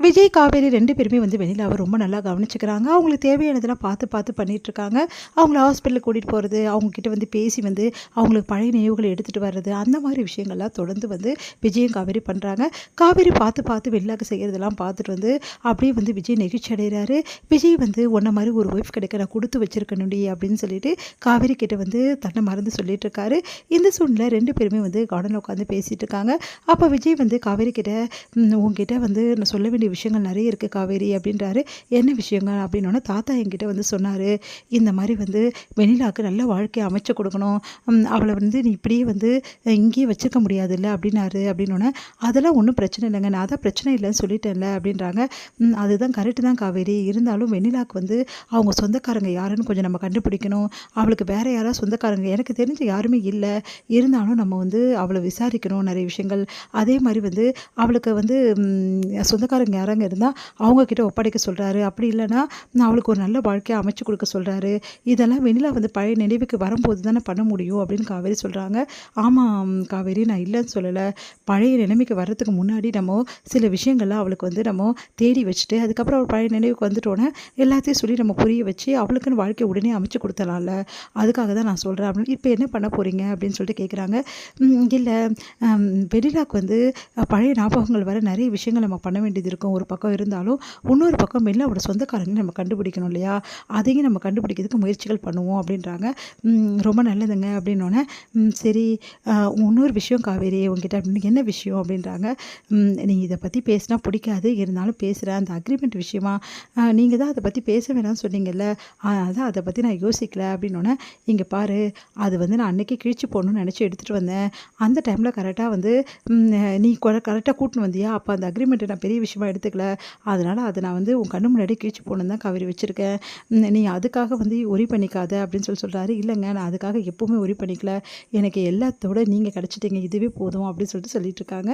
விஜய், காவேரி 2 பேருமே வந்து வெண்ணிலாவ ரொம்ப நல்லா கவனிச்சுக்கிறாங்க. அவங்களுக்கு தேவையானதெல்லாம் பார்த்து பார்த்து பண்ணிட்டுருக்காங்க. அவங்கள ஹாஸ்பிட்டலுக்கு கூட்டிகிட்டு போறது, அவங்ககிட்ட வந்து பேசி வந்து அவங்களுக்கு பழைய நினைவுகள எடுத்துகிட்டு வர்றது, அந்த மாதிரி விஷயங்கள்லாம் தொடர்ந்து வந்து விஜயும், காவேரி பண்ணுறாங்க. காவேரி பார்த்து பார்த்து வெண்ணிலாக்கு செய்கிறதெல்லாம் பார்த்துட்டு வந்து அப்படியே வந்து விஜய் நெகிழ்ச்சி அடைகிறாரு. விஜய் வந்து உன்ன மாதிரி ஒரு ஒய்ஃப் கிடைக்க நான் கொடுத்து வச்சிருக்கணும்டி அப்படின்னு சொல்லிட்டு காவேரி கிட்ட வந்து தன்னை மறந்து சொல்லிட்டு இருக்காரு. இந்த சூழ்நிலை 2 பேருமே வந்து கார்டனில் உட்காந்து பேசிட்டு இருக்காங்க. அப்போ விஜய் வந்து காவேரி கிட்ட உன்கிட்ட வந்து நான் சொல்ல வேண்டிய விஷயங்கள் நிறைய இருக்குது காவேரி அப்படின்றாரு. என்ன விஷயங்கள் அப்படின்னோடனே, தாத்தா என்கிட்ட வந்து சொன்னார், இந்த மாதிரி வந்து வெண்ணிலாவுக்கு நல்ல வாழ்க்கையை அமைச்சு கொடுக்கணும், அவளை வந்து நீ இப்படியே வந்து இங்கேயே வச்சுக்க முடியாதுல்ல அப்படின்னாரு. அப்படின்னோடனே, அதெல்லாம் ஒன்றும் பிரச்சனை இல்லைங்க, நான் தான் பிரச்சனை இல்லைன்னு சொல்லிட்டேன்ல அப்படின்றாங்க. அதுதான் கரெக்டு தான் காவேரி, இருந்தாலும் வெண்ணிலாவுக்கு வந்து அவங்க சொந்தக்காரங்க யாருன்னு கொஞ்சம் நம்ம கண்டுபிடிக்கணும். அவளுக்கு வேற யாராவது சொந்தக்காரங்க எனக்கு தெரிஞ்ச யாருமே இல்லை, இருந்தாலும் நம்ம வந்து அவளை விசாரிக்கணும் நிறைய விஷயங்கள். அதே மாதிரி வந்து அவளுக்கு வந்து சொந்தக்காரங்க யாராங்க இருந்தால் அவங்கக்கிட்ட ஒப்படைக்க சொல்கிறாரு. அப்படி இல்லைன்னா அவளுக்கு ஒரு நல்ல வாழ்க்கையை அமைச்சு கொடுக்க சொல்கிறாரு. இதெல்லாம் வெண்ணிலா வந்து பழைய நினைவுக்கு வரும்போது தானே பண்ண முடியும் அப்படின்னு காவேரி சொல்கிறாங்க. ஆமாம் காவேரி, நான் இல்லைன்னு சொல்லலை. பழைய நிலைமைக்கு வர்றதுக்கு முன்னாடி நம்ம சில விஷயங்கள்லாம் அவளுக்கு வந்து நம்ம தேடி வச்சுட்டு அதுக்கப்புறம் அவள் பழைய நினைவுக்கு வந்துட்டோன்னே எல்லாத்தையும் சொல்லி நம்ம புரிய வச்சு அவளுக்குன்னு வாழ்க்கை உடனே அமைச்சு கொடுத்தலாம்ல, அதுக்காக தான் நான் சொல்கிறேன் அப்படின்னு. இப்போ என்ன பண்ண போகிறீங்க அப்படின்னு சொல்லிட்டு கேட்குறாங்க. இல்லை, வெண்ணிலாவுக்கு வந்து பழைய ஞாபகங்கள் வர நிறைய விஷயங்கள் நம்ம பண்ண வேண்டியது இருக்கும் ஒரு பக்கம், இருந்தாலும் இன்னொரு பக்கம் வெண்ணிலாவோட சொந்தக்காரங்க நம்ம கண்டுபிடிக்கணும் இல்லையா, அதையும் நம்ம கண்டுபிடிக்கிறதுக்கு முயற்சிகள் பண்ணுவோம் அப்படின்றாங்க. ரொம்ப நல்லதுங்க அப்படின்னோடனே, சரி இன்னொரு விஷயம் காவேரி உங்ககிட்ட அப்படின்னு. என்ன விஷயம் அப்படின்றாங்க. நீ இதை பற்றி பேசினா பிடிக்காது, இருந்தாலும் பேசுகிறேன். அந்த அக்ரிமெண்ட் விஷயமா நீங்கள் தான் அதை பற்றி பேச வேணாம்னு சொன்னீங்கல்ல, அதான் அதை பற்றி நான் யோசிக்கல அப்படின்னோடனே, இங்கே பாரு, அது வந்து நான் அன்றைக்கி கிழிச்சு போடணும்னு நினச்சி எடுத்துகிட்டு வந்தேன். அந்த டைமில் கரெக்டாக வந்து நீ கரெக்டாக கூட்டின்னு வந்தியா, அப்போ அந்த அக்ரிமெண்ட்டை நான் பெரிய விஷயமா எடுத்துக்கல, அதனால் அதை நான் வந்து உன் கண்ணு முன்னாடி கிழிச்சு போகணுன்னு தான் காவேரி வச்சுருக்கேன். நீ அதுக்காக வந்து ஒரி பண்ணிக்காத அப்படின்னு சொல்கிறாரு. இல்லைங்க, நான் அதுக்காக எப்போவுமே ஒரி பண்ணிக்கல, எனக்கு எல்லாத்தோட நீங்கள் கிடச்சிட்டீங்க, இதுவே போதும் அப்படின்னு சொல்லிட்டு இருக்காங்க.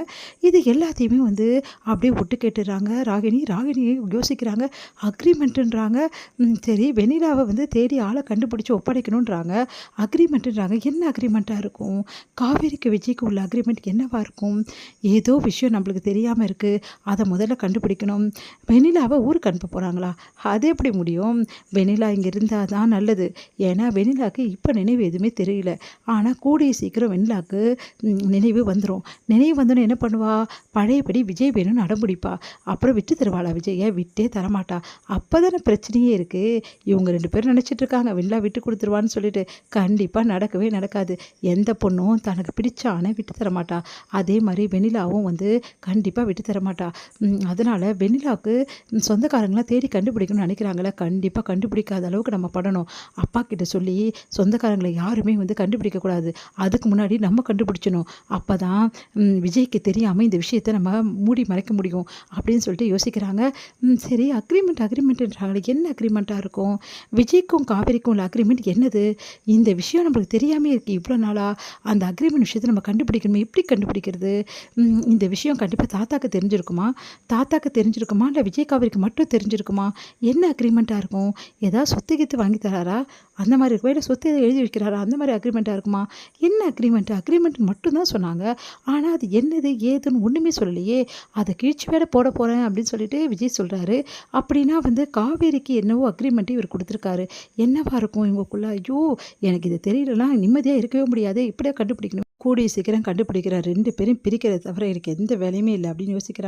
இது எல்லாத்தையுமே வந்து அப்படியே ஒட்டு கேட்டுறாங்க ராகினி. யோசிக்கிறாங்க, அக்ரிமெண்ட்டுன்றாங்க. சரி, வெண்ணிலாவை வந்து தேடி ஆளை கண்டுபிடிச்சி ஒப்படைக்கணுன்றாங்க, அக்ரிமெண்ட்டுன்றாங்க. என்ன அக்ரிமெண்ட்டாக இருக்கும்? காவேரிக்கு விஜய்க்கு உள்ள அக்ரிமெண்ட் என்னவாக இருக்கும்? ஏதோ விஷயம் நம்மளுக்கு தெரியாமல் இருக்குது, அதை முதல்ல கண்டுபிடிக்கணும். வெண்ணிலாவை ஊருக்கு அனுப்ப போகிறாங்களா? அது எப்படி முடியும்? வெண்ணிலா இங்கே இருந்தால் தான் நல்லது. ஏன்னா வெண்ணிலாவுக்கு இப்போ நினைவு எதுவுமே தெரியல, ஆனால் கூடிய சீக்கிரம் வெண்ணிலாவுக்கு நினைவு வந்துடும். நினைவு வந்தோன்னு என்ன பண்ணுவா? பழையபடி விஜய் வேணும்னு அடம்பிடிப்பா. அப்புறம் விட்டு தருவாளா? விஜயை விட்டே தரமாட்டா. அப்போ தானே பிரச்சனையே இருக்குது. இவங்க 2 பேரும் நினச்சிட்டு இருக்காங்க வெண்ணிலா விட்டு கொடுத்துருவான்னு சொல்லிட்டு. கண்டிப்பாக நடக்கவே நடக்காது. எந்த பொண்ணும் தனக்கு பிடிச்ச ஆணை விட்டு தரமாட்டா. அதே மாதிரி வெண்ணிலாவும் வந்து கண்டிப்பாக விட்டு தரமாட்டா. அதனால் வெண்ணிலாவுக்கு சொந்தக்காரங்களாம் தேடி கண்டுபிடிக்கணும்னு நினைக்கிறாங்களே, கண்டிப்பாக கண்டுபிடிக்காத அளவுக்கு நம்ம பண்ணணும். அப்பா கிட்ட சொல்லி சொந்தக்காரங்களை யாருமே வந்து கண்டுபிடிக்கக்கூடாது, அதுக்கு முன்னாடி நம்ம கண்டுபிடிச்சணும். அப்போ தான் விஜய்க்கு தெரியாமல் இந்த விஷயத்தை நம்ம மூடி மறைக்க முடியும் அப்படின்னு சொல்லிட்டு யோசிக்கிறாங்க. சரி, அக்ரிமெண்ட்ன்றாங்களே, என்ன அக்ரிமெண்ட்டாக இருக்கும்? விஜய்க்கும் காவேரிக்கும் உள்ள அக்ரிமெண்ட் என்னது? இந்த விஷயம் நம்மளுக்கு தெரியாமல் இருக்குது இவ்வளோ நாளாக. அந்த அக்ரிமெண்ட் விஷயத்தை நம்ம கண்டுபிடிக்கணுமே, எப்படி கண்டுபிடிக்கிறது? இந்த விஷயம் கண்டிப்பாக தாத்தாக்கு தெரிஞ்சிருக்குமா இல்லை விஜய் காவேரிக்கு மட்டும் தெரிஞ்சிருக்குமா? என்ன அக்ரிமெண்ட்டாக இருக்கும்? ஏதாவது சொத்து கித்து வாங்கி தராரா அந்த மாதிரி இருக்கும், இல்லை சொத்து எதை எழுதி வைக்கிறாரா அந்த மாதிரி அக்ரிமெண்ட்டாக இருக்குமா? என்ன அக்ரிமெண்ட் மட்டும்தான் சொன்னாங்க, ஆனால் அது என்னது ஏதுன்னு ஒன்றுமே சொல்லலையே. அதை கிழிச்சு வேட போட போகிறேன் அப்படின்னு சொல்லிட்டு விஜய் சொல்கிறாரு. அப்படின்னா வந்து காவேரிக்கு என்னவோ அக்ரிமெண்ட்டு இவர் கொடுத்துருக்காரு. என்னவா இருக்கும் இவங்களுக்குள்ள? ஐயோ, எனக்கு இது தெரியலனா நிம்மதியாக இருக்கவே முடியாது, இப்படியே கண்டுபிடிக்கணும். கூடிய சீக்கிரம் கண்டுபிடிக்கிற 2 பேரும் பிரிக்கிறத தவிர எனக்கு எந்த வேலையுமே இல்லை அப்படின்னு யோசிக்கிறாங்க.